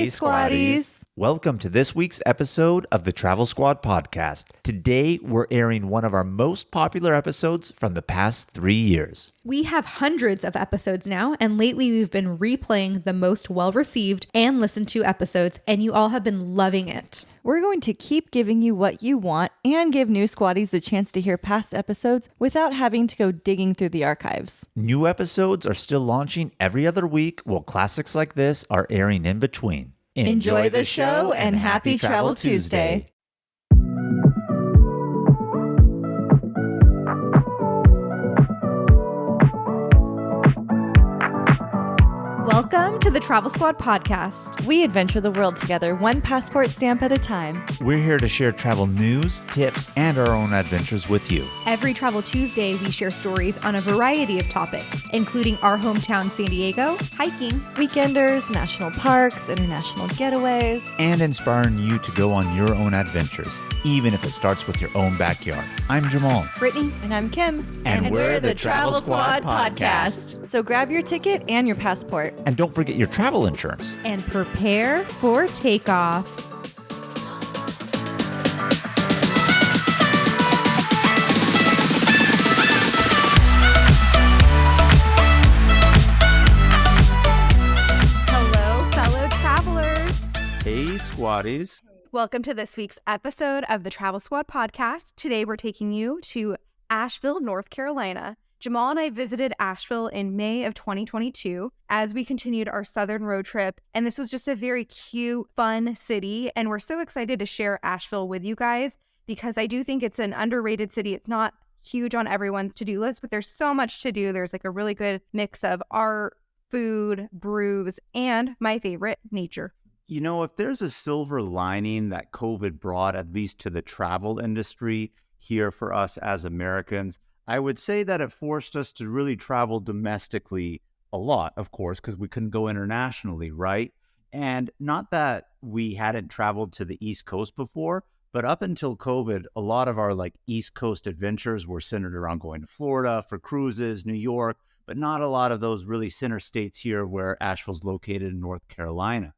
Hey, Squaddies. Welcome to this week's episode of the Travel Squad podcast. Today, we're airing one of our most popular episodes from the past 3 years. We have hundreds of episodes now, and lately we've been replaying the most well-received and listened to episodes, and you all have been loving it. We're going to keep giving you what you want and give new Squaddies the chance to hear past episodes without having to go digging through the archives. New episodes are still launching every other week, while classics like this are airing in between. Enjoy the show and happy Travel Tuesday. Welcome to the Travel Squad podcast. We adventure the world together, one passport stamp at a time. We're here to share travel news, tips, and our own adventures with you. Every Travel Tuesday, we share stories on a variety of topics, including our hometown San Diego, hiking, Weekenders, national parks, international getaways, and inspiring you to go on your own adventures, even if it starts with your own backyard. I'm Jamal. Brittany, and I'm Kim. And we're the Travel Squad podcast. So grab your ticket and your passport. And don't forget your travel insurance. and prepare for takeoff. Hello, fellow travelers. Hey, Squaddies. Welcome to this week's episode of the Travel Squad podcast. Today we're taking you to Asheville, North Carolina. Jamal and I visited Asheville in May of 2022 as we continued our southern road trip, and this was just a very cute, fun city, and we're so excited to share Asheville with you guys because I do think it's an underrated city. It's not huge on everyone's to-do list, but there's so much to do. There's like a really good mix of art, food, brews, and my favorite, nature. You know, if there's a silver lining that COVID brought, at least to the travel industry here for us as Americans, I would say that it forced us to really travel domestically a lot, of course, because we couldn't go internationally, right? And not that we hadn't traveled to the East Coast before, but up until COVID, a lot of our East Coast adventures were centered around going to Florida for cruises, New York, but not a lot of those really center states here where Asheville's located in North Carolina.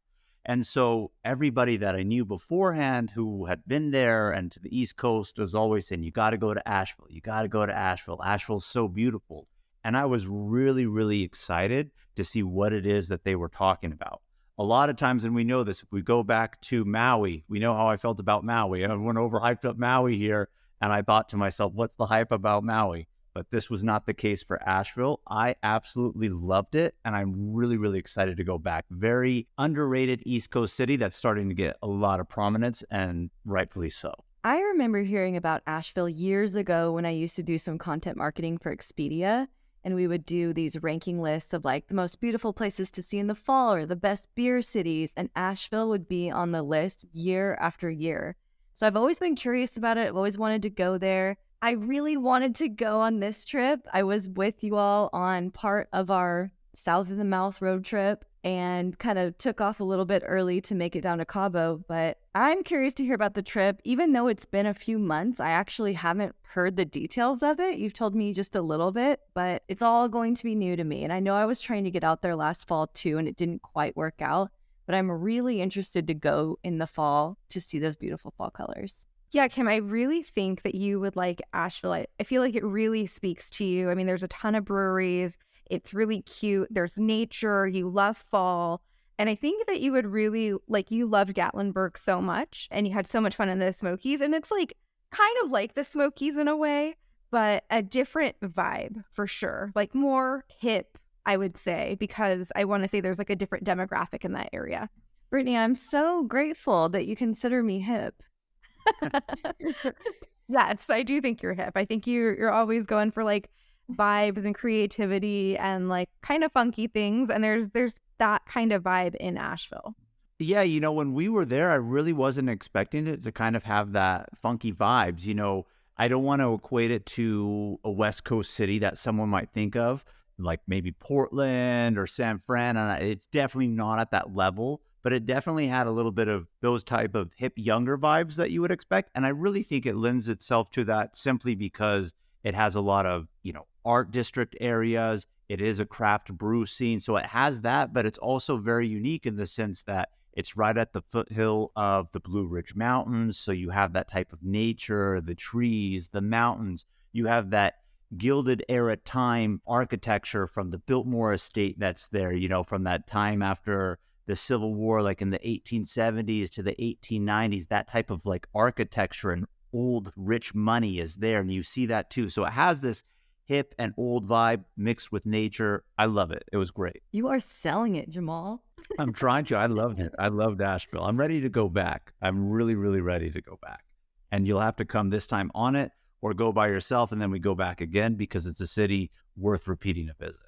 And so everybody that I knew beforehand who had been there and to the East Coast was always saying, you got to go to Asheville. You got to go to Asheville. Asheville's so beautiful. And I was really, really excited to see what it is that they were talking about. A lot of times, and we know this, if we go back to Maui, we know how I felt about Maui. Everyone overhyped up Maui here. And I thought to myself, what's the hype about Maui? But this was not the case for Asheville. I absolutely loved it, and I'm really, really excited to go back. Very underrated East Coast city that's starting to get a lot of prominence, and rightfully so. I remember hearing about Asheville years ago when I used to do some content marketing for Expedia, and we would do these ranking lists of the most beautiful places to see in the fall or the best beer cities, and Asheville would be on the list year after year. So I've always been curious about it. I've always wanted to go there. I really wanted to go on this trip. I was with you all on part of our South of the Mouth road trip and kind of took off a little bit early to make it down to Cabo. But I'm curious to hear about the trip. Even though it's been a few months, I actually haven't heard the details of it. You've told me just a little bit, but it's all going to be new to me. And I know I was trying to get out there last fall too, and it didn't quite work out. But I'm really interested to go in the fall to see those beautiful fall colors. Yeah, Kim, I really think that you would like Asheville. I feel like it really speaks to you. I mean, there's a ton of breweries. It's really cute. There's nature. You love fall. And I think that you would really, you loved Gatlinburg so much and you had so much fun in the Smokies. And it's kind of like the Smokies in a way, but a different vibe for sure. More hip, I would say, because I want to say there's a different demographic in that area. Brittany, I'm so grateful that you consider me hip. Yes, I do think you're hip. I think you're always going for vibes and creativity and kind of funky things, and there's that kind of vibe in Asheville. Yeah, when we were there, I really wasn't expecting it to kind of have that funky vibes. I don't want to equate it to a West Coast city that someone might think of, like maybe Portland or San Fran, and it's definitely not at that level. But it definitely had a little bit of those type of hip, younger vibes that you would expect. And I really think it lends itself to that simply because it has a lot of, art district areas. It is a craft brew scene. So it has that, but it's also very unique in the sense that It's right at the foothill of the Blue Ridge Mountains. So you have that type of nature, the trees, the mountains. You have that Gilded Era time architecture from the Biltmore estate that's there, from that time after the Civil War, like in the 1870s to the 1890s. That type of like architecture and old rich money is there. And you see that too. So it has this hip and old vibe mixed with nature. I love it. It was great. You are selling it, Jamal. I'm trying to. I loved it. I loved Asheville. I'm ready to go back. I'm really, really ready to go back. And you'll have to come this time on it or go by yourself, and then we go back again because it's a city worth repeating a visit.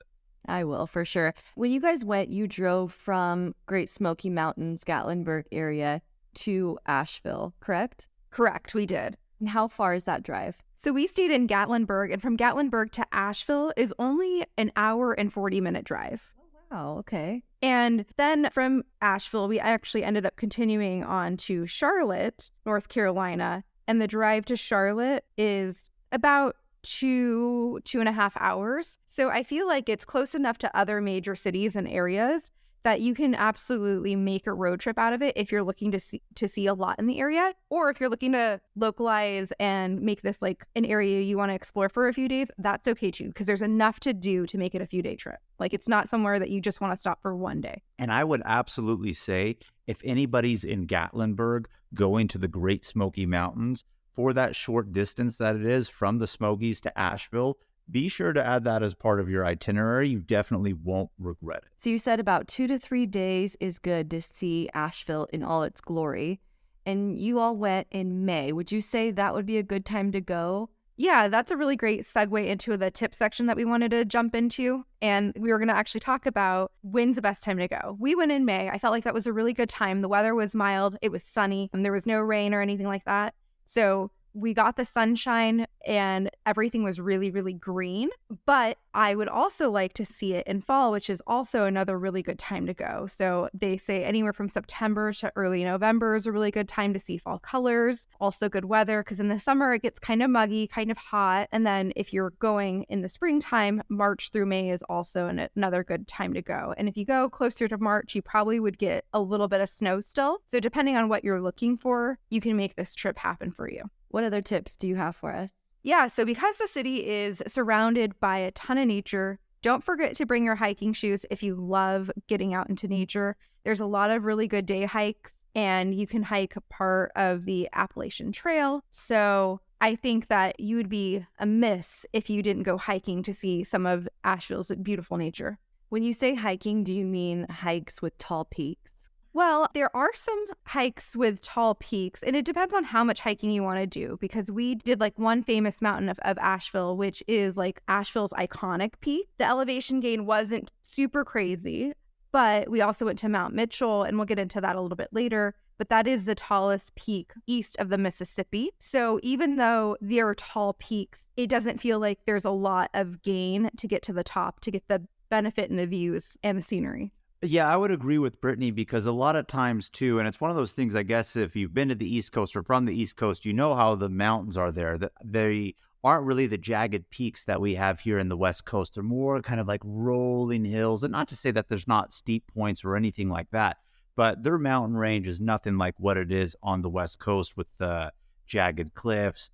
I will, for sure. When you guys went, you drove from Great Smoky Mountains, Gatlinburg area to Asheville, correct? Correct, we did. And how far is that drive? So we stayed in Gatlinburg, and from Gatlinburg to Asheville is only an hour and 40-minute drive. Wow, okay. And then from Asheville, we actually ended up continuing on to Charlotte, North Carolina. And the drive to Charlotte is about 2.5 hours. So I feel like it's close enough to other major cities and areas that you can absolutely make a road trip out of it if you're looking to see a lot in the area, or if you're looking to localize and make this like an area you want to explore for a few days. That's okay too, because there's enough to do to make it a few-day trip. Like, it's not somewhere that you just want to stop for one day. And I would absolutely say if anybody's in Gatlinburg going to the Great Smoky Mountains for that short distance that it is from the Smokies to Asheville, be sure to add that as part of your itinerary. You definitely won't regret it. So you said about 2 to 3 days is good to see Asheville in all its glory. And you all went in May. Would you say that would be a good time to go? Yeah, that's a really great segue into the tip section that we wanted to jump into. And we were going to actually talk about when's the best time to go. We went in May. I felt like that was a really good time. The weather was mild. It was sunny, and there was no rain or anything like that. So we got the sunshine and everything was really, really green. But I would also like to see it in fall, which is also another really good time to go. So they say anywhere from September to early November is a really good time to see fall colors. Also good weather, because in the summer it gets kind of muggy, kind of hot. And then if you're going in the springtime, March through May is also another good time to go. And if you go closer to March, you probably would get a little bit of snow still. So depending on what you're looking for, you can make this trip happen for you. What other tips do you have for us? Yeah, so because the city is surrounded by a ton of nature, don't forget to bring your hiking shoes if you love getting out into nature. There's a lot of really good day hikes, and you can hike part of the Appalachian Trail. So I think that you would be amiss if you didn't go hiking to see some of Asheville's beautiful nature. When you say hiking, do you mean hikes with tall peaks? Well, there are some hikes with tall peaks, and it depends on how much hiking you want to do, because we did like one famous mountain of Asheville, which is like Asheville's iconic peak. The elevation gain wasn't super crazy, but we also went to Mount Mitchell, and we'll get into that a little bit later. But that is the tallest peak east of the Mississippi. So even though there are tall peaks, it doesn't feel like there's a lot of gain to get to the top to get the benefit and the views and the scenery. Yeah, I would agree with Brittany, because a lot of times too, and it's one of those things, I guess, if you've been to the East Coast or from the East Coast, you know how the mountains are there. They aren't really the jagged peaks that we have here in the West Coast. They're more kind of like rolling hills. And not to say that there's not steep points or anything like that, but their mountain range is nothing like what it is on the West Coast with the jagged cliffs,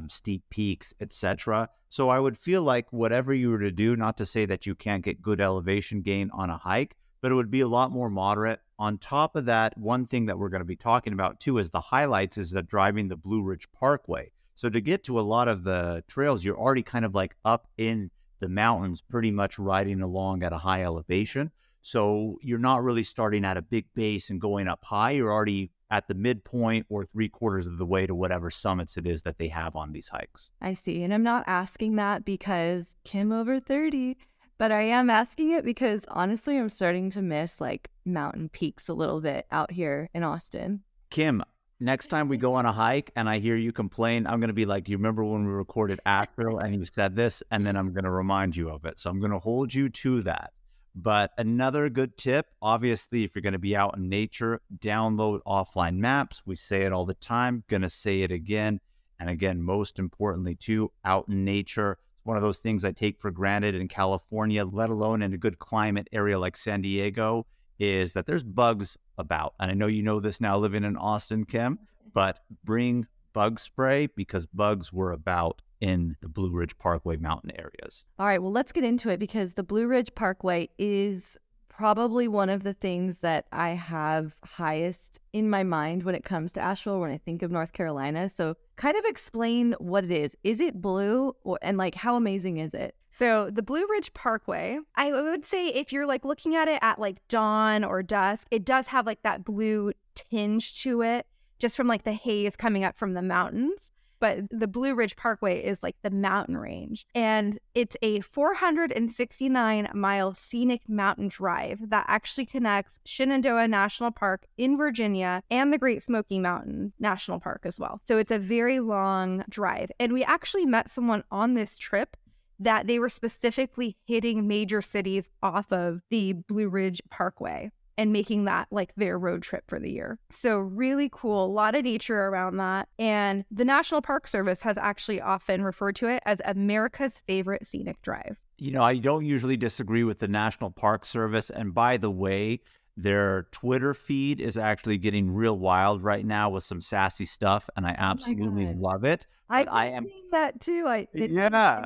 steep peaks, etc. So I would feel like whatever you were to do, not to say that you can't get good elevation gain on a hike, but it would be a lot more moderate. On top of that, one thing that we're going to be talking about too is the highlights is that driving the Blue Ridge Parkway. So to get to a lot of the trails, you're already kind of like up in the mountains, pretty much riding along at a high elevation. So you're not really starting at a big base and going up high. You're already at the midpoint or 3/4 of the way to whatever summits it is that they have on these hikes. I see. And I'm not asking that because Kim over 30. But I am asking it because honestly, I'm starting to miss like mountain peaks a little bit out here in Austin. Kim, next time we go on a hike and I hear you complain, I'm going to be like, do you remember when we recorded Asheville and you said this? And then I'm going to remind you of it. So I'm going to hold you to that. But another good tip, obviously, if you're going to be out in nature, download offline maps. We say it all the time, going to say it again. And again, most importantly too, out in nature. One of those things I take for granted in California, let alone in a good climate area like San Diego, is that there's bugs about. And I know you know this now living in Austin, Kim, but bring bug spray because bugs were about in the Blue Ridge Parkway mountain areas. All right, well, let's get into it because the Blue Ridge Parkway is probably one of the things that I have highest in my mind when it comes to Asheville, when I think of North Carolina. So kind of explain what it is. Is it blue and like how amazing is it? So the Blue Ridge Parkway, I would say if you're like looking at it at like dawn or dusk, it does have like that blue tinge to it just from like the haze coming up from the mountains. But the Blue Ridge Parkway is like the mountain range. And it's a 469-mile scenic mountain drive that actually connects Shenandoah National Park in Virginia and the Great Smoky Mountain National Park as well. So it's a very long drive. And we actually met someone on this trip that they were specifically hitting major cities off of the Blue Ridge Parkway and making that like their road trip for the year. So really cool, a lot of nature around that. And the National Park Service has actually often referred to it as America's favorite scenic drive. You know, I don't usually disagree with the National Park Service. And by the way, their Twitter feed is actually getting real wild right now with some sassy stuff, and I absolutely love it. I've been seeing that too. And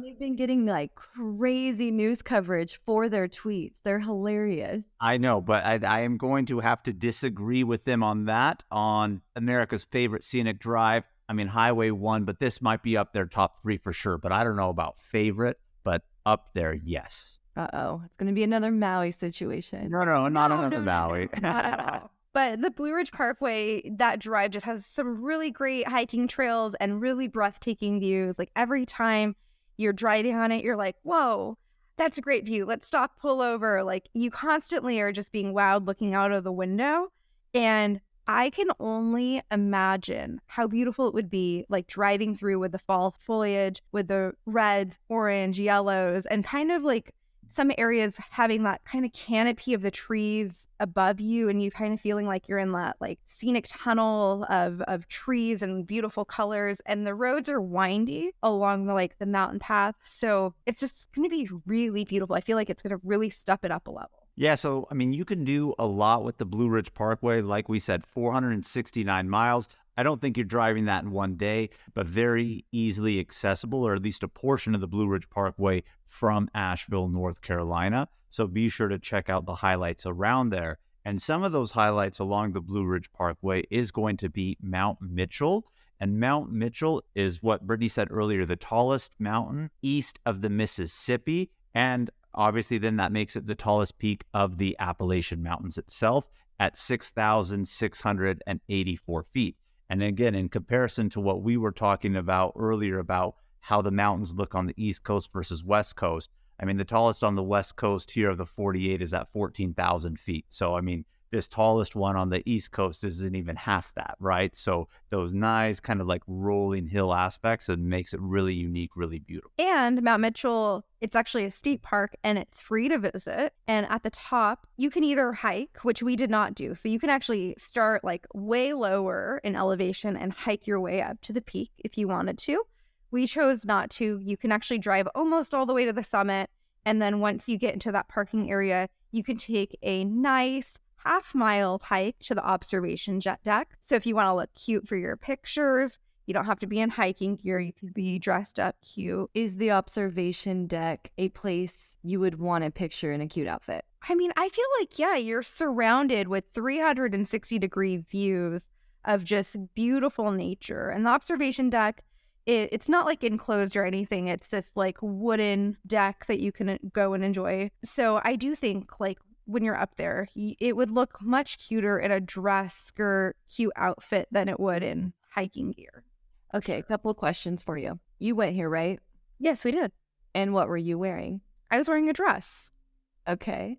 they've been getting like crazy news coverage for their tweets. They're hilarious. I know, but I am going to have to disagree with them on that, on America's favorite scenic drive. I mean, Highway 1, but this might be up there top 3 for sure. But I don't know about favorite, but up there, yes. Uh-oh. It's going to be another Maui situation. No, not another Maui. Not at all. But the Blue Ridge Parkway, that drive just has some really great hiking trails and really breathtaking views. Like every time you're driving on it, you're like, whoa, that's a great view. Let's stop, pull over. Like you constantly are just being wowed looking out of the window. And I can only imagine how beautiful it would be like driving through with the fall foliage, with the red, orange, yellows, and kind of like some areas having that kind of canopy of the trees above you and you kind of feeling like you're in that like scenic tunnel of trees and beautiful colors. And the roads are windy along the like the mountain path. So it's just going to be really beautiful. I feel like it's going to really step it up a level. Yeah, so I mean, you can do a lot with the Blue Ridge Parkway. Like we said, 469 miles. I don't think you're driving that in one day, but very easily accessible, or at least a portion of the Blue Ridge Parkway from Asheville, North Carolina. So be sure to check out the highlights around there. And some of those highlights along the Blue Ridge Parkway is going to be Mount Mitchell. And Mount Mitchell is what Brittany said earlier, the tallest mountain east of the Mississippi. And obviously then that makes it the tallest peak of the Appalachian Mountains itself at 6,684 feet. And again, in comparison to what we were talking about earlier about how the mountains look on the East Coast versus West Coast, I mean, the tallest on the West Coast here of the 48 is at 14,000 feet. So, I mean, this tallest one on the East Coast isn't even half that, right? So those nice kind of like rolling hill aspects, it makes it really unique, really beautiful. And Mount Mitchell, it's actually a state park and it's free to visit. And at the top, you can either hike, which we did not do. So you can actually start like way lower in elevation and hike your way up to the peak if you wanted to. We chose not to. You can actually drive almost all the way to the summit. And then once you get into that parking area, you can take a nice half-mile hike to the observation jet deck. So if you want to look cute for your pictures, you don't have to be in hiking gear. You can be dressed up cute. Is the observation deck a place you would want to picture in a cute outfit? I mean, I feel like, yeah, you're surrounded with 360-degree views of just beautiful nature. And the observation deck, it's not like enclosed or anything. It's this like wooden deck that you can go and enjoy. So I do think like when you're up there, it would look much cuter in a dress, skirt, cute outfit than it would in hiking gear. Okay, a couple of questions for you. You went here, right? Yes, we did. And what were you wearing? I was wearing a dress. Okay.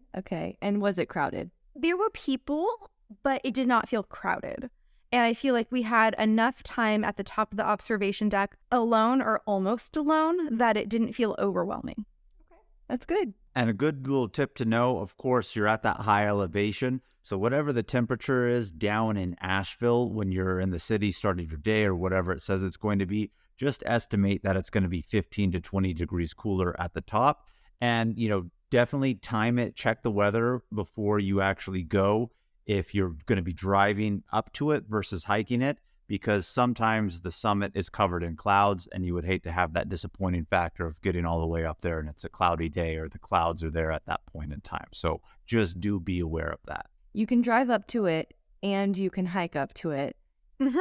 And was it crowded? There were people, but it did not feel crowded. And I feel like we had enough time at the top of the observation deck alone or almost alone that it didn't feel overwhelming. Okay, that's good. And a good little tip to know, of course, you're at that high elevation. So whatever the temperature is down in Asheville when you're in the city starting your day or whatever it says it's going to be, just estimate that it's going to be 15 to 20 degrees cooler at the top. And, you know, definitely time it, check the weather before you actually go if you're going to be driving up to it versus hiking it, because sometimes the summit is covered in clouds and you would hate to have that disappointing factor of getting all the way up there and it's a cloudy day or the clouds are there at that point in time. So just do be aware of that. You can drive up to it and you can hike up to it. Mm-hmm.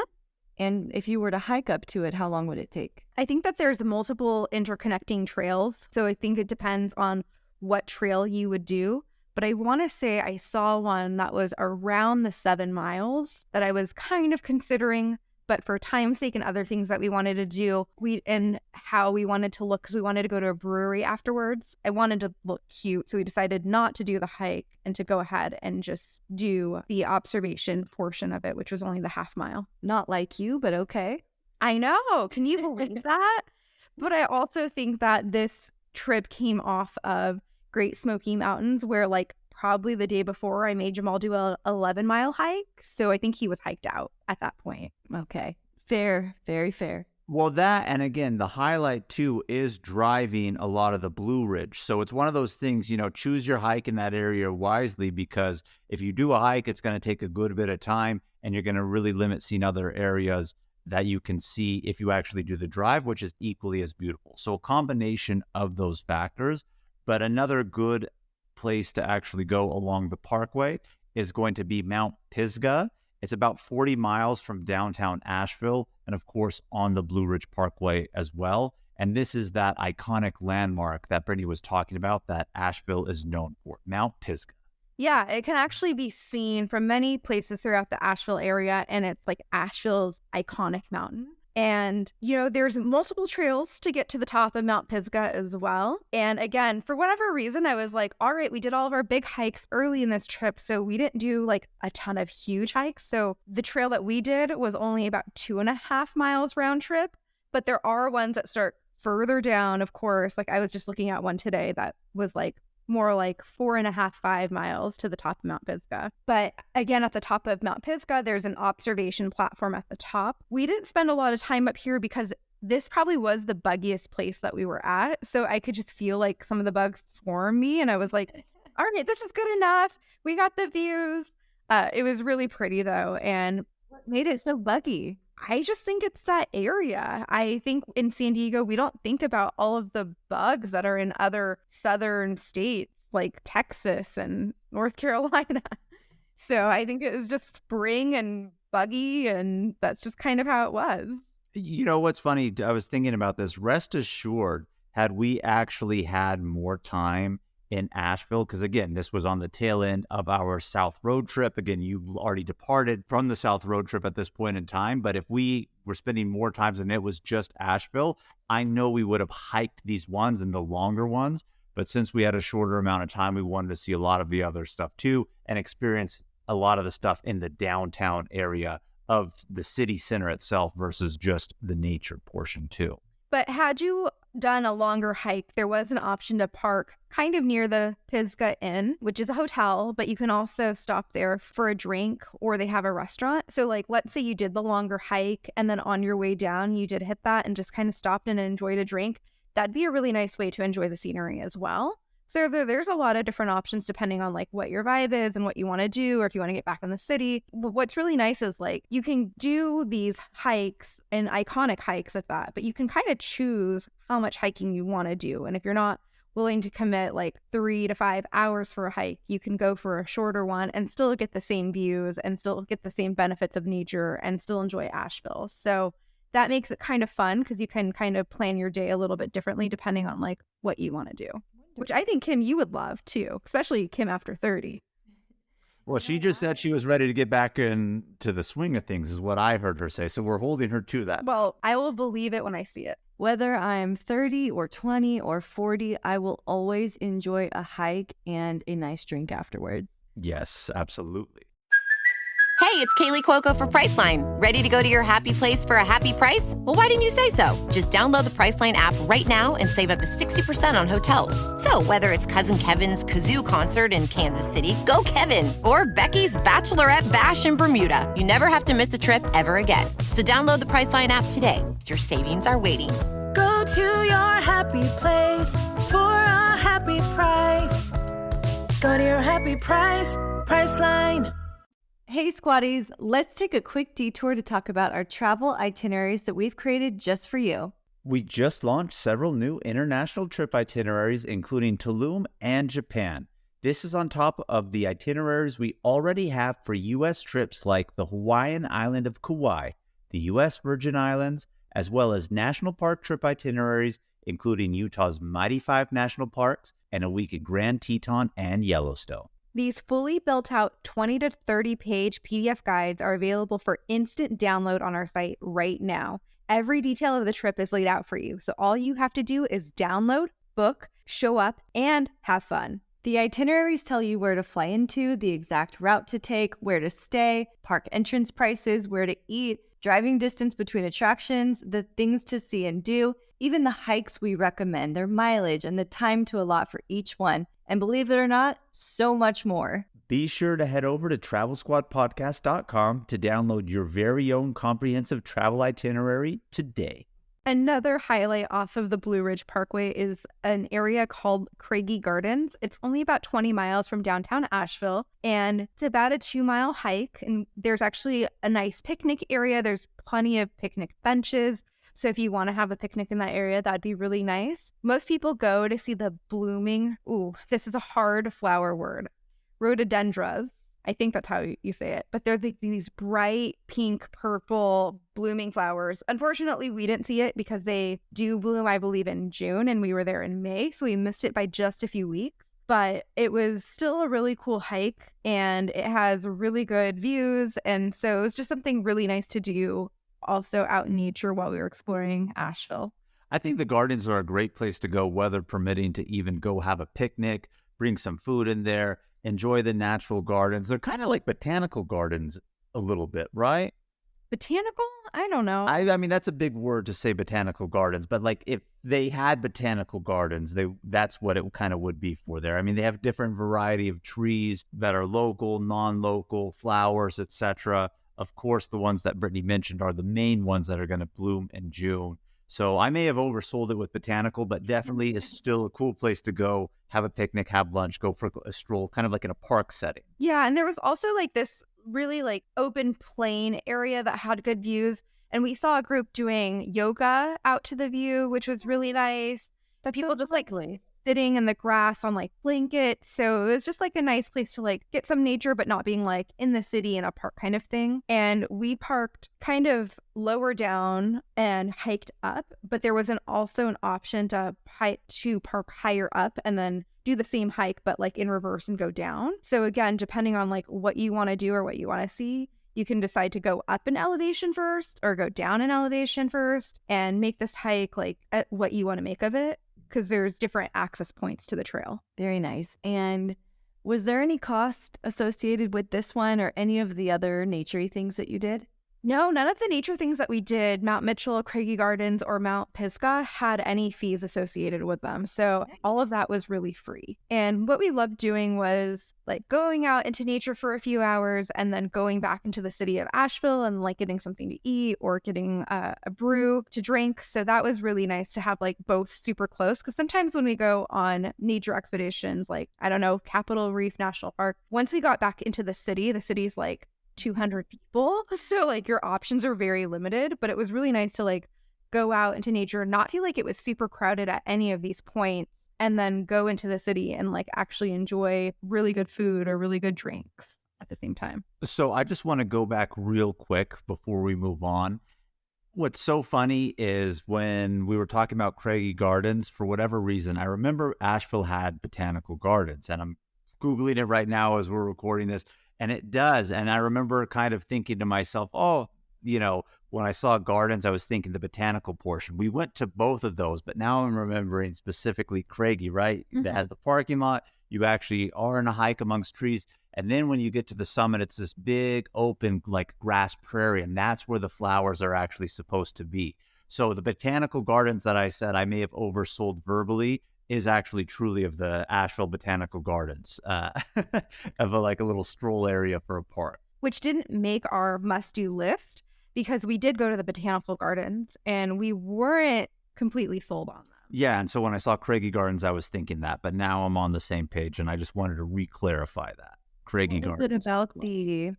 And if you were to hike up to it, how long would it take? I think that there's multiple interconnecting trails. So I think it depends on what trail you would do. But I want to say I saw one that was around the 7 miles that I was kind of considering. But for time's sake and other things that we wanted to do, and how we wanted to look, because we wanted to go to a brewery afterwards. I wanted to look cute. So we decided not to do the hike and to go ahead and just do the observation portion of it, which was only the half mile. Not like you, but okay. I know. Can you believe that? But I also think that this trip came off of Great Smoky Mountains, where like probably the day before I made Jamal do a 11-mile hike. So I think he was hiked out at that point. Okay. Fair. Very fair. Well, that, and again, the highlight too is driving a lot of the Blue Ridge. So it's one of those things, choose your hike in that area wisely, because if you do a hike, it's going to take a good bit of time and you're going to really limit seeing other areas that you can see if you actually do the drive, which is equally as beautiful. So a combination of those factors. But another good place to actually go along the parkway is going to be Mount Pisgah. It's about 40 miles from downtown Asheville, and of course on the Blue Ridge Parkway as well. And this is that iconic landmark that Brittany was talking about that Asheville is known for, Mount Pisgah. Yeah, it can actually be seen from many places throughout the Asheville area, and it's like Asheville's iconic mountain. And, there's multiple trails to get to the top of Mount Pisgah as well. And again, for whatever reason, I was like, all right, we did all of our big hikes early in this trip. So we didn't do like a ton of huge hikes. So the trail that we did was only about 2.5 miles round trip. But there are ones that start further down, of course. Like I was just looking at one today that was like more like 4.5, 5 miles to the top of Mount Pisgah. But again, at the top of Mount Pisgah, there's an observation platform at the top. We didn't spend a lot of time up here because this probably was the buggiest place that we were at. So I could just feel like some of the bugs swarm me. And I was like, all right, this is good enough. We got the views. It was really pretty though. And what made it so buggy? I just think it's that area. I think in San Diego, we don't think about all of the bugs that are in other southern states like Texas and North Carolina. So I think it was just spring and buggy, and that's just kind of how it was. What's funny? I was thinking about this. Rest assured, had we actually had more time in Asheville, because again, this was on the tail end of our South Road trip. Again, you already departed from the South Road trip at this point in time, but if we were spending more times and it was just Asheville, I know we would have hiked these ones and the longer ones, but since we had a shorter amount of time, we wanted to see a lot of the other stuff too and experience a lot of the stuff in the downtown area of the city center itself versus just the nature portion too. But had you done a longer hike, there was an option to park kind of near the Pisgah Inn, which is a hotel, but you can also stop there for a drink, or they have a restaurant. So like, let's say you did the longer hike and then on your way down, you did hit that and just kind of stopped and enjoyed a drink. That'd be a really nice way to enjoy the scenery as well. So there's a lot of different options depending on like what your vibe is and what you want to do, or if you want to get back in the city. What's really nice is like you can do these hikes and iconic hikes at that, but you can kind of choose how much hiking you want to do. And if you're not willing to commit like 3 to 5 hours for a hike, you can go for a shorter one and still get the same views and still get the same benefits of nature and still enjoy Asheville. So that makes it kind of fun because you can kind of plan your day a little bit differently depending on like what you want to do. Which I think, Kim, you would love too, especially Kim after 30. Well, she just said she was ready to get back into the swing of things, is what I heard her say. So we're holding her to that. Well, I will believe it when I see it. Whether I'm 30 or 20 or 40, I will always enjoy a hike and a nice drink afterwards. Yes, absolutely. Hey, it's Kaylee Cuoco for Priceline. Ready to go to your happy place for a happy price? Well, why didn't you say so? Just download the Priceline app right now and save up to 60% on hotels. So whether it's Cousin Kevin's Kazoo Concert in Kansas City, go Kevin, or Becky's Bachelorette Bash in Bermuda, you never have to miss a trip ever again. So download the Priceline app today. Your savings are waiting. Go to your happy place for a happy price. Go to your happy price, Priceline. Hey Squatties, let's take a quick detour to talk about our travel itineraries that we've created just for you. We just launched several new international trip itineraries, including Tulum and Japan. This is on top of the itineraries we already have for U.S. trips like the Hawaiian island of Kauai, the U.S. Virgin Islands, as well as national park trip itineraries, including Utah's Mighty Five National Parks and a week at Grand Teton and Yellowstone. These fully built out 20 to 30 page PDF guides are available for instant download on our site right now. Every detail of the trip is laid out for you, so all you have to do is download, book, show up, and have fun. The itineraries tell you where to fly into, the exact route to take, where to stay, park entrance prices, where to eat, driving distance between attractions, the things to see and do, even the hikes we recommend, their mileage, and the time to allot for each one. And believe it or not, so much more. Be sure to head over to TravelSquadPodcast.com to download your very own comprehensive travel itinerary today. Another highlight off of the Blue Ridge Parkway is an area called Craggy Gardens. It's only about 20 miles from downtown Asheville, and it's about a 2-mile hike. And there's actually a nice picnic area. There's plenty of picnic benches. So if you want to have a picnic in that area, that'd be really nice. Most people go to see the blooming, this is a hard flower word, rhododendras. I think that's how you say it. But they're these bright pink, purple, blooming flowers. Unfortunately, we didn't see it because they do bloom, I believe, in June, and we were there in May, so we missed it by just a few weeks. But it was still a really cool hike, and it has really good views, and so it was just something really nice to do also out in nature while we were exploring Asheville. I think the gardens are a great place to go, weather permitting, to even go have a picnic, bring some food in there, enjoy the natural gardens. They're kind of like botanical gardens a little bit, right? Botanical? I don't know. I mean, that's a big word to say, botanical gardens, but like if they had botanical gardens, that's what it kind of would be for there. I mean, they have different variety of trees that are local, non-local, flowers, etc. Of course, the ones that Brittany mentioned are the main ones that are going to bloom in June. So I may have oversold it with botanical, but definitely is still a cool place to go, have a picnic, have lunch, go for a stroll, kind of like in a park setting. Yeah, and there was also like this really like open plain area that had good views. And we saw a group doing yoga out to the view, which was really nice. That people just like sitting in the grass on like blankets. So it was just like a nice place to like get some nature, but not being like in the city in a park kind of thing. And we parked kind of lower down and hiked up, but there was also an option to park higher up and then do the same hike, but like in reverse and go down. So again, depending on like what you want to do or what you want to see, you can decide to go up in elevation first or go down in elevation first and make this hike like at what you want to make of it, because there's different access points to the trail. Very nice. And was there any cost associated with this one or any of the other naturey things that you did? No, none of the nature things that we did, Mount Mitchell, Craggy Gardens, or Mount Pisgah, had any fees associated with them. So all of that was really free. And what we loved doing was like going out into nature for a few hours and then going back into the city of Asheville and like getting something to eat or getting a brew to drink. So that was really nice to have like both super close, because sometimes when we go on nature expeditions, like, I don't know, Capitol Reef National Park, once we got back into the city's like 200 people. So like your options are very limited, but it was really nice to like go out into nature, not feel like it was super crowded at any of these points, and then go into the city and like actually enjoy really good food or really good drinks at the same time. So I just want to go back real quick before we move on. What's so funny is when we were talking about Craggy Gardens, for whatever reason, I remember Asheville had botanical gardens, and I'm Googling it right now as we're recording this. And it does. And I remember kind of thinking to myself, when I saw gardens, I was thinking the botanical portion. We went to both of those, but now I'm remembering specifically Craggy, right? Mm-hmm. That has the parking lot. You actually are in a hike amongst trees. And then when you get to the summit, it's this big open like grass prairie. And that's where the flowers are actually supposed to be. So the botanical gardens that I said I may have oversold verbally is actually truly of the Asheville Botanical Gardens, of a little stroll area for a park. Which didn't make our must-do list, because we did go to the Botanical Gardens and we weren't completely sold on them. Yeah, and so when I saw Craggy Gardens, I was thinking that, but now I'm on the same page, and I just wanted to re-clarify that. Craggy What is Gardens. it about the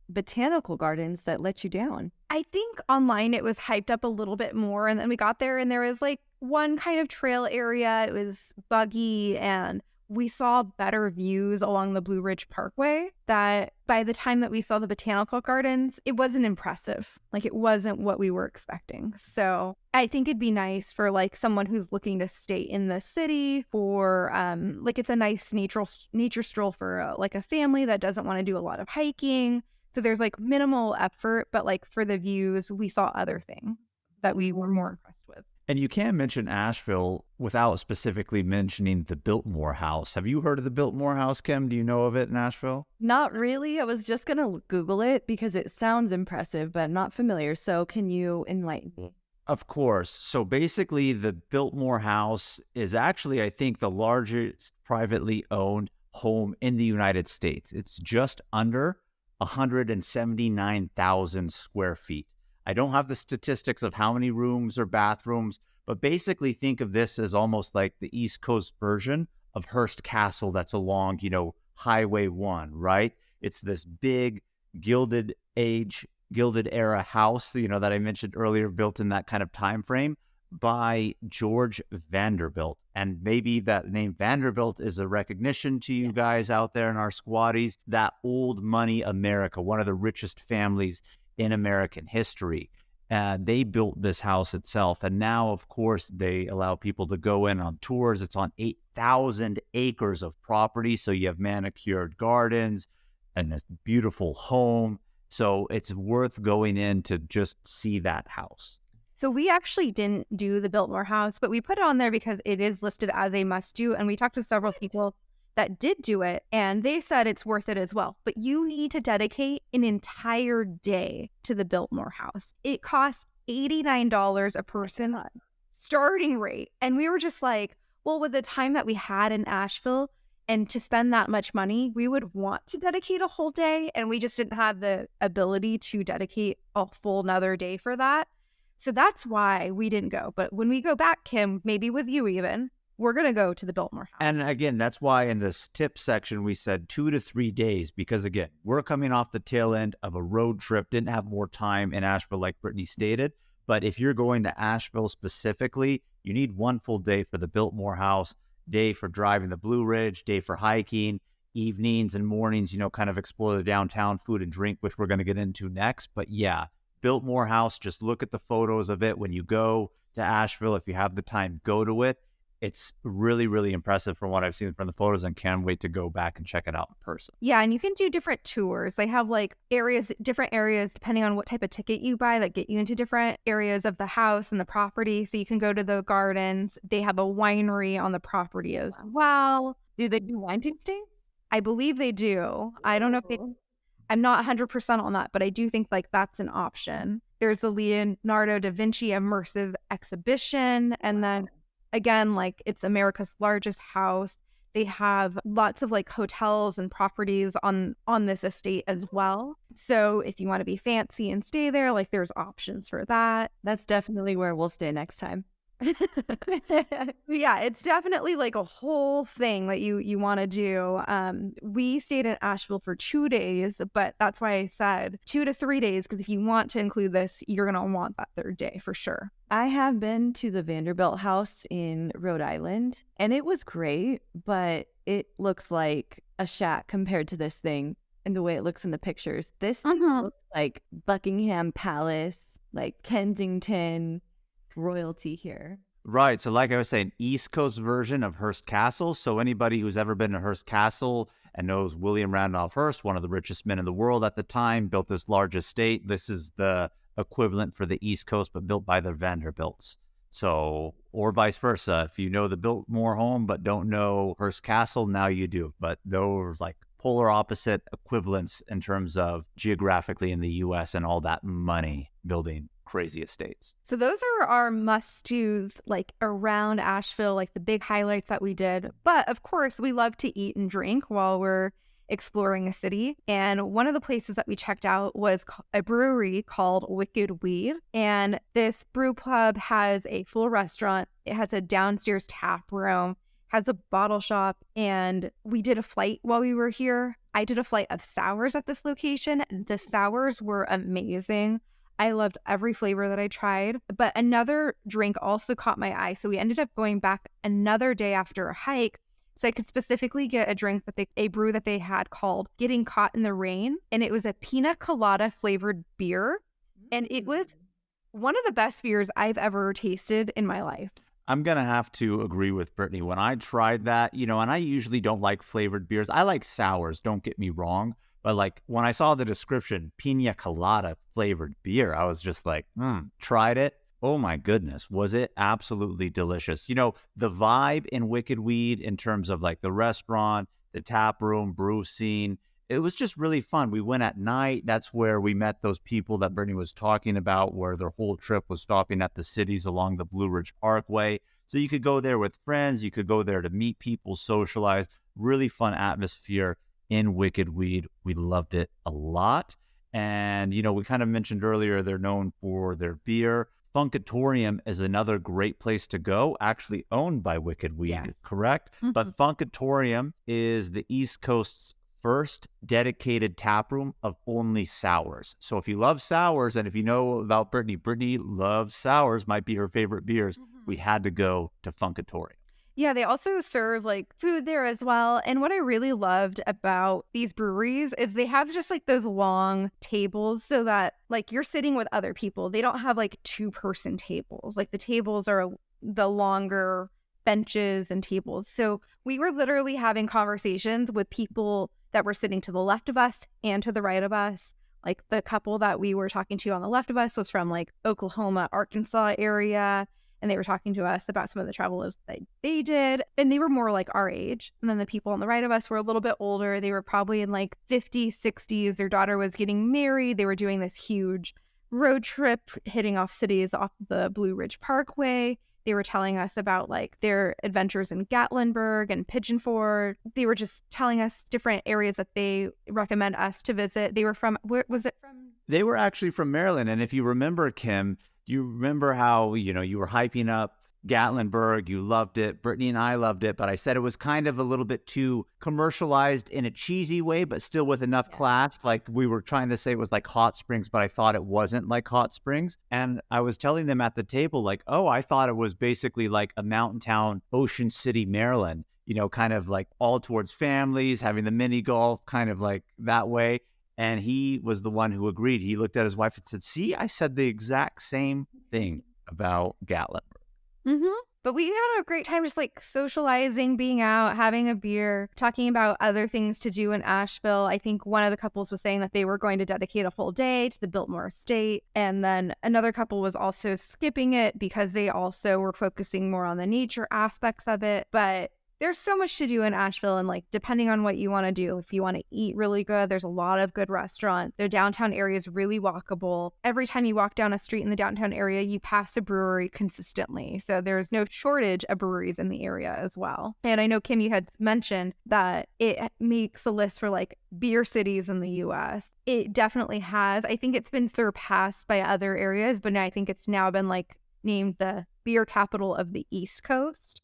botanical gardens that let you down? I think online it was hyped up a little bit more, and then we got there and there was like one kind of trail area. It was buggy, and we saw better views along the Blue Ridge Parkway that by the time that we saw the botanical gardens, it wasn't impressive. Like, it wasn't what we were expecting. So I think it'd be nice for like someone who's looking to stay in the city for like, it's a nice nature stroll for like a family that doesn't want to do a lot of hiking. So there's like minimal effort, but like for the views, we saw other things that we were more impressed with. And you can't mention Asheville without specifically mentioning the Biltmore House. Have you heard of the Biltmore House, Kim? Do you know of it in Asheville? Not really. I was just going to Google it because it sounds impressive, but not familiar. So can you enlighten me? Of course. So basically, the Biltmore House is actually, I think, the largest privately owned home in the United States. It's just under 179,000 square feet. I don't have the statistics of how many rooms or bathrooms, but basically think of this as almost like the East Coast version of Hearst Castle that's along, Highway 1, right? It's this big Gilded Era house, that I mentioned earlier, built in that kind of time frame by George Vanderbilt. And maybe that name Vanderbilt is a recognition to you guys out there in our squatties, that old money America, one of the richest families in American history. They built this house itself. And now, of course, they allow people to go in on tours. It's on 8,000 acres of property. So you have manicured gardens and this beautiful home. So it's worth going in to just see that house. So we actually didn't do the Biltmore House, but we put it on there because it is listed as a must do. And we talked to several people that did do it, and they said it's worth it as well. But you need to dedicate an entire day to the Biltmore House. It costs $89 a person starting rate. And we were just like, well, with the time that we had in Asheville and to spend that much money, we would want to dedicate a whole day. And we just didn't have the ability to dedicate a full another day for that. So that's why we didn't go. But when we go back, Kim, maybe with you even, we're going to go to the Biltmore House. And again, that's why in this tip section, we said 2 to 3 days, because again, we're coming off the tail end of a road trip, didn't have more time in Asheville, like Brittany stated. But if you're going to Asheville specifically, you need 1 full day for the Biltmore House, day for driving the Blue Ridge, day for hiking, evenings and mornings, kind of explore the downtown food and drink, which we're going to get into next. But yeah, Biltmore House, just look at the photos of it when you go to Asheville. If you have the time, go to it. It's really, really impressive from what I've seen from the photos, and can't wait to go back and check it out in person. Yeah, and you can do different tours. They have like different areas, depending on what type of ticket you buy, that get you into different areas of the house and the property. So you can go to the gardens. They have a winery on the property as well. Do they do wine tastings? I believe they do. I don't know if I'm not 100% on that, but I do think like that's an option. There's the Leonardo da Vinci immersive exhibition, and then again, like, it's America's largest house. They have lots of like hotels and properties on this estate as well. So if you want to be fancy and stay there, like, there's options for that. That's definitely where we'll stay next time. Yeah, it's definitely like a whole thing that you want to do. We stayed in Asheville for 2 days, but that's why I said 2 to 3 days, because if you want to include this, you're going to want that 3rd day for sure. I have been to the Vanderbilt House in Rhode Island, and it was great, but it looks like a shack compared to this thing and the way it looks in the pictures. This thing looks like Buckingham Palace, like Kensington, royalty here. Right. So like I was saying, East Coast version of Hearst Castle. So anybody who's ever been to Hearst Castle and knows William Randolph Hearst, one of the richest men in the world at the time, built this large estate. This is the equivalent for the East Coast, but built by the Vanderbilts. So, or vice versa. If you know the Biltmore home but don't know Hearst Castle, now you do. But those like polar opposite equivalents in terms of geographically in the U.S. and all that money building crazy estates. So those are our must-dos, like, around Asheville, like the big highlights that we did. But of course, we love to eat and drink while we're exploring a city. And one of the places that we checked out was a brewery called Wicked Weed. And this brew pub has a full restaurant. It has a downstairs tap room, has a bottle shop, and we did a flight while we were here. I did a flight of sours at this location. The sours were amazing. I loved every flavor that I tried, but another drink also caught my eye. So we ended up going back another day after a hike so I could specifically get a drink a brew that they had called Getting Caught in the Rain. And it was a pina colada flavored beer. And it was one of the best beers I've ever tasted in my life. I'm going to have to agree with Brittany. When I tried that, and I usually don't like flavored beers. I like sours, don't get me wrong. But like when I saw the description, pina colada flavored beer, I was just like, tried it. Oh my goodness, was it absolutely delicious. The vibe in Wicked Weed in terms of like the restaurant, the tap room, brew scene, it was just really fun. We went at night. That's where we met those people that Brittany was talking about, where their whole trip was stopping at the cities along the Blue Ridge Parkway. So you could go there with friends. You could go there to meet people, socialize. Really fun atmosphere in Wicked Weed. We loved it a lot. And, we kind of mentioned earlier, they're known for their beer. Funkatorium is another great place to go, actually owned by Wicked Weed, yes. Correct? Mm-hmm. But Funkatorium is the East Coast's first dedicated tap room of only sours. So if you love sours, and if you know about Brittany loves sours, might be her favorite beers, we had to go to Funkatorium. Yeah, they also serve like food there as well. And what I really loved about these breweries is they have just like those long tables so that like you're sitting with other people. They don't have like 2-person tables. Like the tables are the longer benches and tables. So we were literally having conversations with people that were sitting to the left of us and to the right of us. Like the couple that we were talking to on the left of us was from like Oklahoma, Arkansas area. And they were talking to us about some of the travels that they did. And they were more like our age. And then the people on the right of us were a little bit older. They were probably in like 50s, 60s. Their daughter was getting married. They were doing this huge road trip, hitting off cities off the Blue Ridge Parkway. They were telling us about like their adventures in Gatlinburg and Pigeon Forge. They were just telling us different areas that they recommend us to visit. They were from, where was it from? They were actually from Maryland. And if you remember, Kim, you remember how, you were hyping up Gatlinburg, you loved it. Brittany and I loved it, but I said it was kind of a little bit too commercialized in a cheesy way, but still with enough class. Like we were trying to say it was like Hot Springs, but I thought it wasn't like Hot Springs. And I was telling them at the table, like, oh, I thought it was basically like a mountain town, Ocean City, Maryland, kind of like all towards families, having the mini golf, kind of like that way. And he was the one who agreed. He looked at his wife and said, see, I said the exact same thing about Gatlinburg. Mm-hmm. But we had a great time just like socializing, being out, having a beer, talking about other things to do in Asheville. I think one of the couples was saying that they were going to dedicate a full day to the Biltmore estate. And then another couple was also skipping it because they also were focusing more on the nature aspects of it. But there's so much to do in Asheville, and like depending on what you want to do, if you want to eat really good, there's a lot of good restaurants. Their downtown area is really walkable. Every time you walk down a street in the downtown area, you pass a brewery consistently. So there's no shortage of breweries in the area as well. And I know, Kim, you had mentioned that it makes a list for like beer cities in the U.S. It definitely has. I think it's been surpassed by other areas, but I think it's now been like named the beer capital of the East Coast.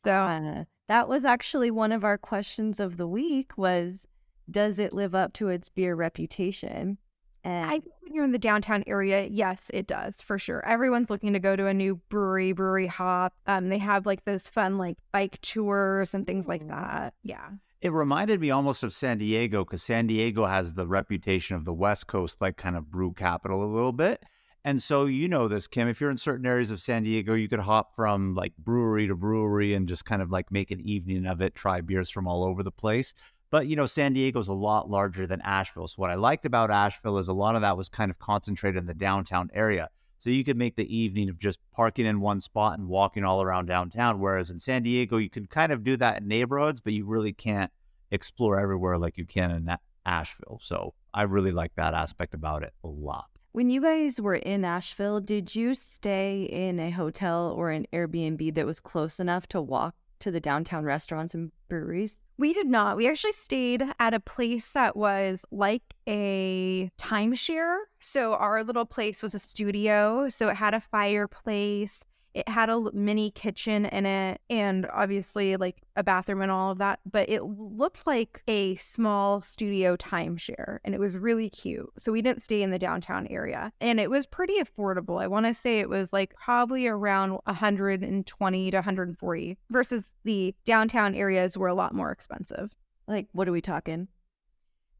So that was actually one of our questions of the week was, does it live up to its beer reputation? And I think when you're in the downtown area, yes, it does, for sure. Everyone's looking to go to a new brewery hop. They have like those fun like bike tours and things like that. Yeah. It reminded me almost of San Diego, because San Diego has the reputation of the West Coast, like kind of brew capital a little bit. And so you know this, Kim, if you're in certain areas of San Diego, you could hop from like brewery to brewery and just kind of like make an evening of it, try beers from all over the place. But, San Diego's a lot larger than Asheville. So what I liked about Asheville is a lot of that was kind of concentrated in the downtown area. So you could make the evening of just parking in one spot and walking all around downtown. Whereas in San Diego, you can kind of do that in neighborhoods, but you really can't explore everywhere like you can in Asheville. So I really like that aspect about it a lot. when you guys were in Asheville, did you stay in a hotel or an Airbnb that was close enough to walk to the downtown restaurants and breweries? We did not. We actually stayed at a place that was like a timeshare. So our little place was a studio. So it had a fireplace. It had a mini kitchen in it and obviously like a bathroom and all of that. But it looked like a small studio timeshare and it was really cute. So we didn't stay in the downtown area and it was pretty affordable. I want to say it was like probably around 120 to 140 versus the downtown areas were a lot more expensive. Like, what are we talking?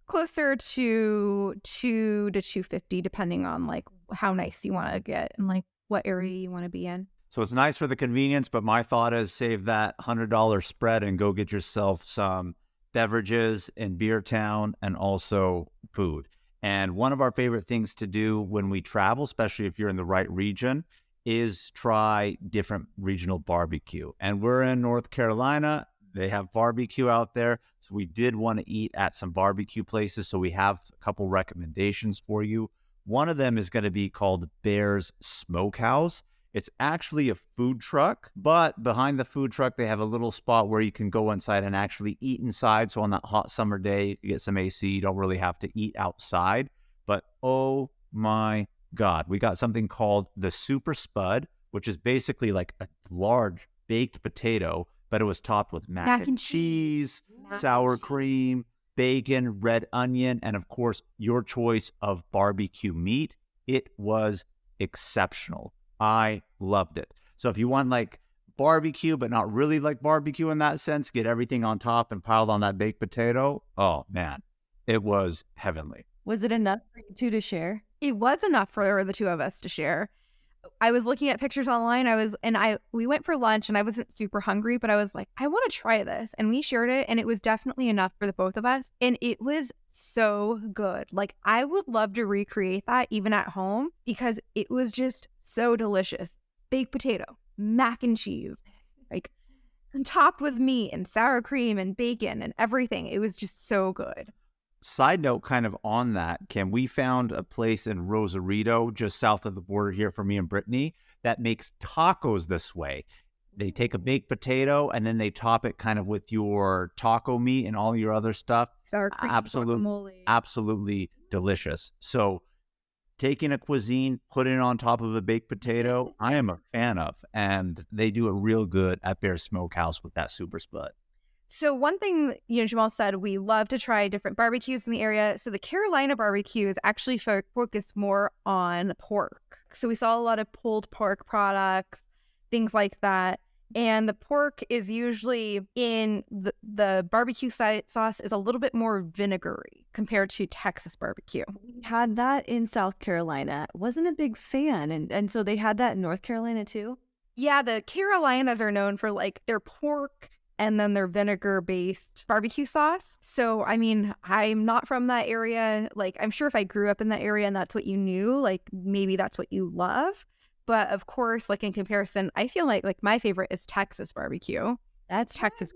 Closer to 2 to 250 depending on like how nice you want to get and like what area you want to be in. So it's nice for the convenience, but my thought is save that $100 spread and go get yourself some beverages in Beer Town and also food. And one of our favorite things to do when we travel, especially if you're in the right region, is try different regional barbecue. And we're in North Carolina. They have barbecue out there. So we did want to eat at some barbecue places. So we have a couple recommendations for you. One of them is going to be called Bear's Smokehouse. It's actually a food truck, but behind the food truck, they have a little spot where you can go inside and actually eat inside. So on that hot summer day, you can get some AC. You don't really have to eat outside. But oh my God, we got something called the Super Spud, which is basically like a large baked potato, but it was topped with mac and cheese, sour cream, bacon, red onion, and of course, your choice of barbecue meat. It was exceptional. I loved it. So if you want like barbecue, but not really like barbecue in that sense, get everything on top and piled on that baked potato. Oh man, it was heavenly. Was it enough for you two to share? It was enough for the two of us to share. I was looking at pictures online. We went for lunch and I wasn't super hungry, but I was like, I want to try this. And we shared it and it was definitely enough for the both of us. And it was so good. Like I would love to recreate that even at home because it was just so delicious. Baked potato, mac and cheese, like topped with meat and sour cream and bacon and everything. It was just so good. Side note kind of on that, Kim, we found a place in Rosarito, just south of the border here for me and Brittany, that makes tacos this way. They take a baked potato and then they top it kind of with your taco meat and all your other stuff. Sour cream, guacamole. Absolutely delicious. So taking a cuisine, putting it on top of a baked potato, I am a fan of. And they do it real good at Bear Smokehouse with that Super Spud. So one thing, Jamal said, we love to try different barbecues in the area. So the Carolina barbecue is actually focused more on pork. So we saw a lot of pulled pork products, things like that. And the pork is usually in the barbecue sauce is a little bit more vinegary compared to Texas barbecue. We had that in South Carolina. Wasn't a big fan. And so they had that in North Carolina too? Yeah, the Carolinas are known for like their pork and then their vinegar-based barbecue sauce. So, I mean, I'm not from that area. Like, I'm sure if I grew up in that area and that's what you knew, like, maybe that's what you love. But, of course, like, in comparison, I feel like my favorite is Texas barbecue. That's Texas.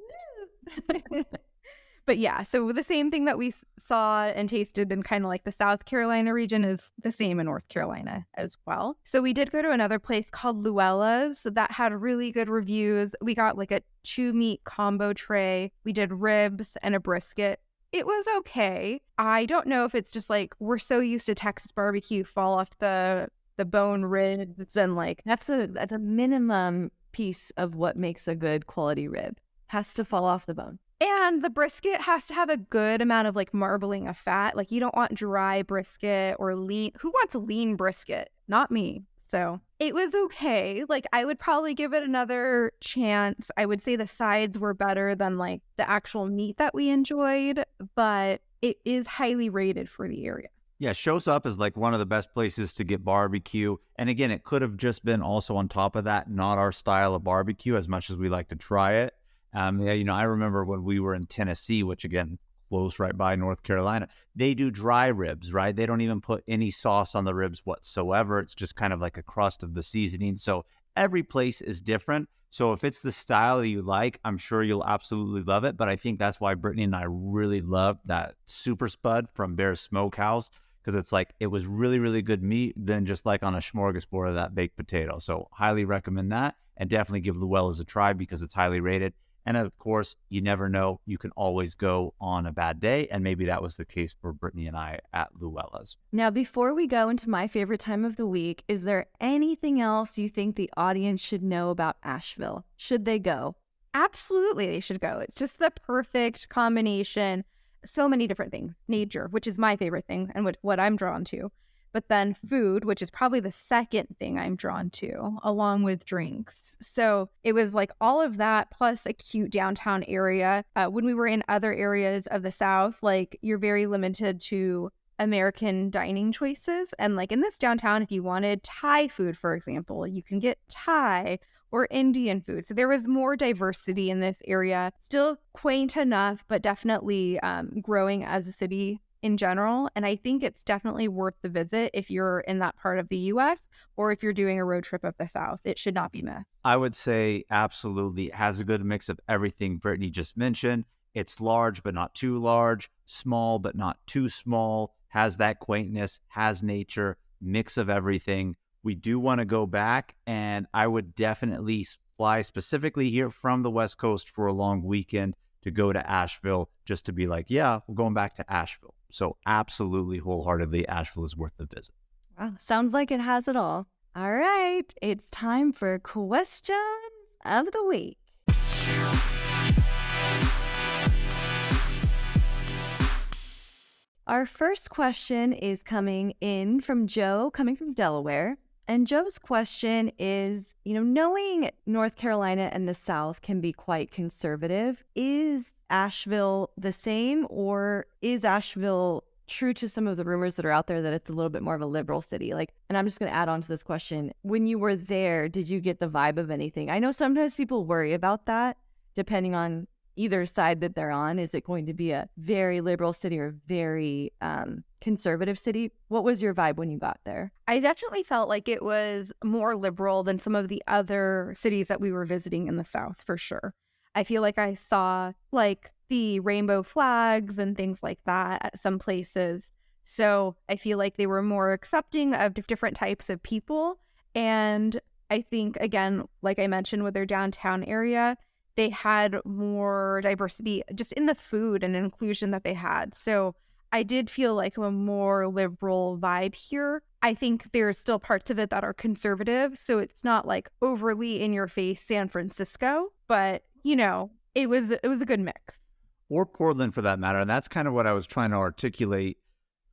But, yeah, so the same thing that we saw and tasted in kind of like the South Carolina region is the same in North Carolina as well. So we did go to another place called Luella's that had really good reviews. We got like a 2-meat combo tray. We did ribs and a brisket. It was okay. I don't know if it's just like we're so used to Texas barbecue fall off the bone ribs and like that's a minimum piece of what makes a good quality rib. Has to fall off the bone. And the brisket has to have a good amount of like marbling of fat. Like you don't want dry brisket or lean. Who wants a lean brisket? Not me. So it was okay. Like I would probably give it another chance. I would say the sides were better than like the actual meat that we enjoyed, but it is highly rated for the area. Yeah, shows up as like one of the best places to get barbecue. And again, it could have just been also on top of that, not our style of barbecue as much as we like to try it. Yeah, I remember when we were in Tennessee, which again, close right by North Carolina, they do dry ribs, right? They don't even put any sauce on the ribs whatsoever. It's just kind of like a crust of the seasoning. So every place is different. So if it's the style that you like, I'm sure you'll absolutely love it. But I think that's why Brittany and I really loved that Super Spud from Bear's Smokehouse, because it's like it was really, really good meat than just like on a smorgasbord of that baked potato. So highly recommend that, and definitely give Luella's a try because it's highly rated. And of course, you never know. You can always go on a bad day. And maybe that was the case for Brittany and I at Luella's. Now, before we go into my favorite time of the week, is there anything else you think the audience should know about Asheville? Should they go? Absolutely, they should go. It's just the perfect combination. So many different things. Nature, which is my favorite thing and what I'm drawn to. But then food, which is probably the second thing I'm drawn to, along with drinks. So it was like all of that plus a cute downtown area. When we were in other areas of the South, like you're very limited to American dining choices. And like in this downtown, if you wanted Thai food, for example, you can get Thai or Indian food. So there was more diversity in this area. Still quaint enough, but definitely growing as a city in general. And I think it's definitely worth the visit if you're in that part of the US or if you're doing a road trip of the South. It should not be missed. I would say absolutely. It has a good mix of everything Brittany just mentioned. It's large, but not too large, small, but not too small, has that quaintness, has nature, mix of everything. We do want to go back, and I would definitely fly specifically here from the West Coast for a long weekend to go to Asheville just to be like, yeah, we're going back to Asheville. So absolutely, wholeheartedly, Asheville is worth the visit. Well, sounds like it has it all. All right, it's time for questions of the week. Our first question is coming in from Joe, coming from Delaware. And Joe's question is, knowing North Carolina and the South can be quite conservative, is Asheville the same, or is Asheville true to some of the rumors that are out there that it's a little bit more of a liberal city? And I'm just going to add on to this question. When you were there, did you get the vibe of anything? I know sometimes people worry about that, depending on either side that they're on. Is it going to be a very liberal city or very conservative city? What was your vibe when you got there? I definitely felt like it was more liberal than some of the other cities that we were visiting in the South, for sure. I feel like I saw like the rainbow flags and things like that at some places. So I feel like they were more accepting of different types of people. And I think, again, like I mentioned with their downtown area, they had more diversity just in the food and inclusion that they had. So I did feel like a more liberal vibe here. I think there's still parts of it that are conservative. So it's not like overly in your face San Francisco, but it was a good mix. Or Portland for that matter. And that's kind of what I was trying to articulate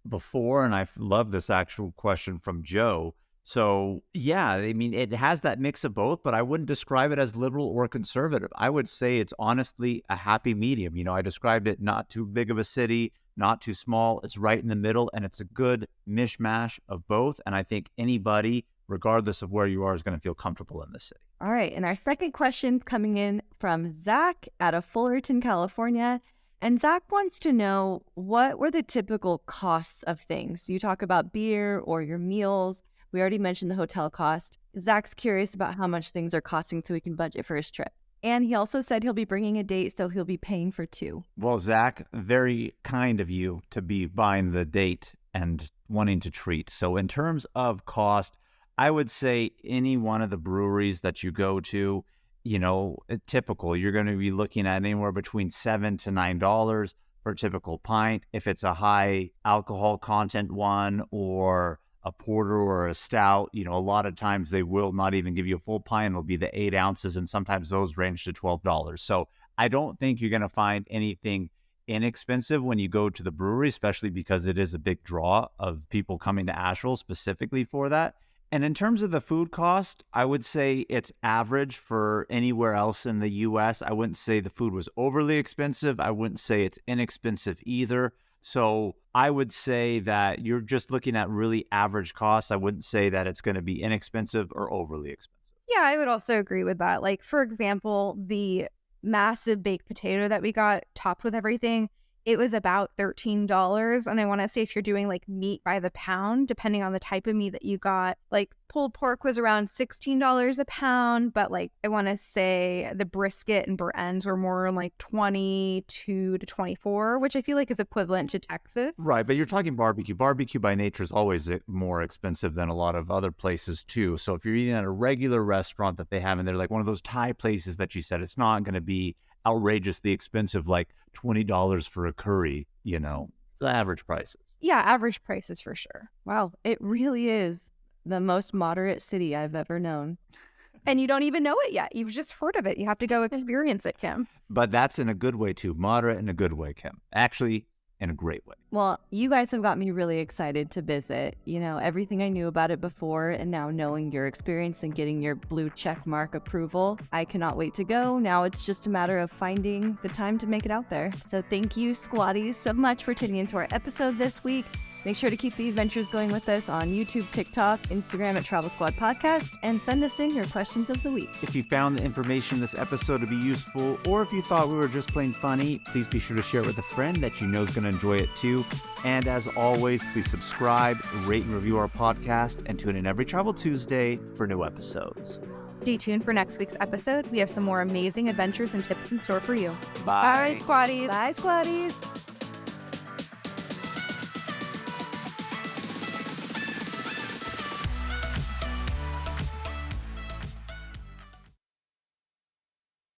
before. And I love this actual question from Joe. So, yeah, I mean, it has that mix of both, but I wouldn't describe it as liberal or conservative. I would say it's honestly a happy medium. I described it not too big of a city, not too small. It's right in the middle, and it's a good mishmash of both. And I think anybody, regardless of where you are, is going to feel comfortable in this city. All right. And our second question coming in from Zach out of Fullerton, California. And Zach wants to know, what were the typical costs of things? You talk about beer or your meals. We already mentioned the hotel cost. Zach's curious about how much things are costing so he can budget for his trip. And he also said he'll be bringing a date, so he'll be paying for two. Well, Zach, very kind of you to be buying the date and wanting to treat. So in terms of cost, I would say any one of the breweries that you go to, typical, you're going to be looking at anywhere between $7 to $9 for a typical pint. If it's a high alcohol content one or a porter or a stout, a lot of times they will not even give you a full pint. It'll be the 8 ounces, and sometimes those range to $12. So I don't think you're going to find anything inexpensive when you go to the brewery, especially because it is a big draw of people coming to Asheville specifically for that. And in terms of the food cost, I would say it's average for anywhere else in the U.S. I wouldn't say the food was overly expensive. I wouldn't say it's inexpensive either. So I would say that you're just looking at really average costs. I wouldn't say that it's going to be inexpensive or overly expensive. Yeah, I would also agree with that. Like, for example, the massive baked potato that we got topped with everything, it was about $13. And I want to say if you're doing like meat by the pound, depending on the type of meat that you got, like pulled pork was around $16 a pound. But like, I want to say the brisket and burnt ends were more like 22 to 24, which I feel like is equivalent to Texas. Right. But you're talking barbecue. Barbecue by nature is always more expensive than a lot of other places too. So if you're eating at a regular restaurant that they have in there, like one of those Thai places that you said, it's not going to be outrageously expensive, like $20 for a curry, It's the average prices. Yeah, average prices for sure. Wow, it really is the most moderate city I've ever known. And you don't even know it yet. You've just heard of it. You have to go experience it, Kim. But that's in a good way too. Moderate in a good way, Kim. Actually, in a great way. Well, you guys have got me really excited to visit. Everything I knew about it before, and now knowing your experience and getting your blue check mark approval, I cannot wait to go. Now it's just a matter of finding the time to make it out there. So thank you, Squatties, so much for tuning into our episode this week. Make sure to keep the adventures going with us on YouTube, TikTok, Instagram at Travel Squad Podcast, and send us in your questions of the week. If you found the information in this episode to be useful, or if you thought we were just plain funny, please be sure to share it with a friend that you know is going to enjoy it too. And as always, please subscribe, rate and review our podcast, and tune in every Travel Tuesday for new episodes. Stay tuned for next week's episode. We have some more amazing adventures and tips in store for you. Bye. Bye, Squatties. Bye, Squatties.